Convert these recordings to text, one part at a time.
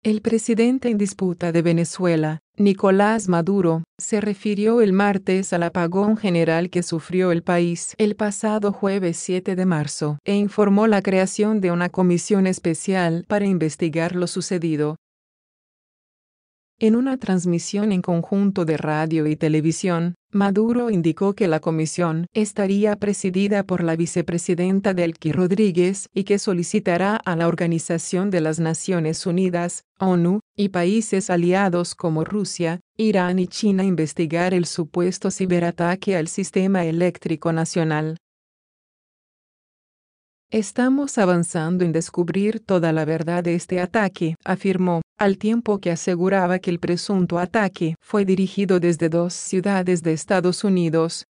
El presidente en disputa de Venezuela, Nicolás Maduro, se refirió el martes al apagón general que sufrió el país el pasado jueves 7 de marzo e informó la creación de una comisión especial para investigar lo sucedido. En una transmisión en conjunto de radio y televisión, Maduro indicó que la comisión estaría presidida por la vicepresidenta Delcy Rodríguez y que solicitará a la Organización de las Naciones Unidas, ONU, y países aliados como Rusia, Irán y China investigar el supuesto ciberataque al sistema eléctrico nacional. Estamos avanzando en descubrir toda la verdad de este ataque, afirmó, al tiempo que aseguraba que el presunto ataque fue dirigido desde dos ciudades de Estados Unidos,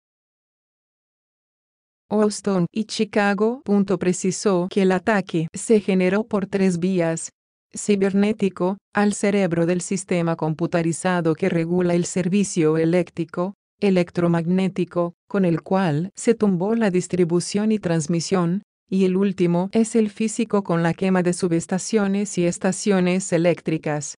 Houston y Chicago. Precisó que el ataque se generó por tres vías: cibernético, al cerebro del sistema computarizado que regula el servicio eléctrico; electromagnético, con el cual se tumbó la distribución y transmisión; y el último es el físico, con la quema de subestaciones y estaciones eléctricas.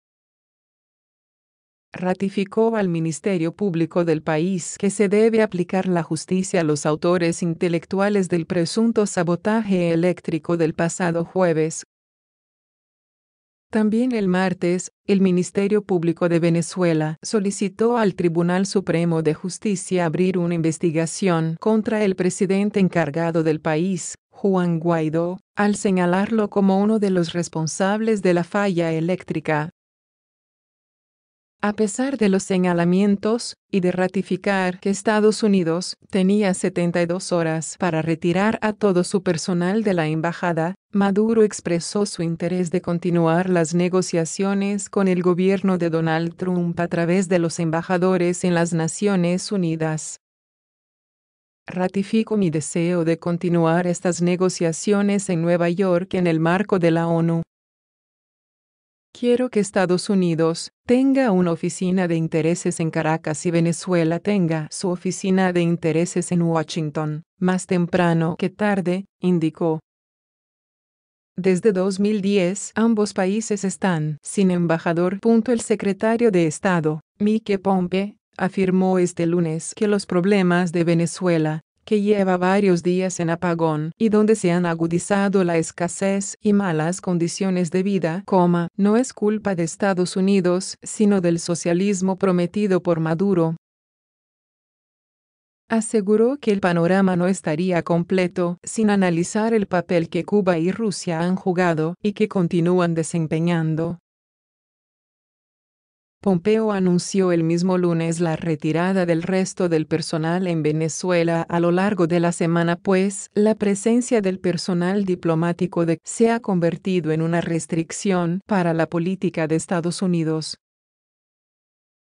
Ratificó al Ministerio Público del país que se debe aplicar la justicia a los autores intelectuales del presunto sabotaje eléctrico del pasado jueves. También el martes, el Ministerio Público de Venezuela solicitó al Tribunal Supremo de Justicia abrir una investigación contra el presidente encargado del país, Juan Guaidó, al señalarlo como uno de los responsables de la falla eléctrica. A pesar de los señalamientos, y de ratificar que Estados Unidos tenía 72 horas para retirar a todo su personal de la embajada, Maduro expresó su interés de continuar las negociaciones con el gobierno de Donald Trump a través de los embajadores en las Naciones Unidas. Ratifico mi deseo de continuar estas negociaciones en Nueva York en el marco de la ONU. Quiero que Estados Unidos tenga una oficina de intereses en Caracas y Venezuela tenga su oficina de intereses en Washington, más temprano que tarde, indicó. Desde 2010, ambos países están sin embajador. El secretario de Estado, Mike Pompeo, afirmó este lunes que los problemas de Venezuela, que lleva varios días en apagón y donde se han agudizado la escasez y malas condiciones de vida, no es culpa de Estados Unidos, sino del socialismo prometido por Maduro. Aseguró que el panorama no estaría completo sin analizar el papel que Cuba y Rusia han jugado y que continúan desempeñando. Pompeo anunció el mismo lunes la retirada del resto del personal en Venezuela a lo largo de la semana, pues la presencia del personal diplomático se ha convertido en una restricción para la política de Estados Unidos.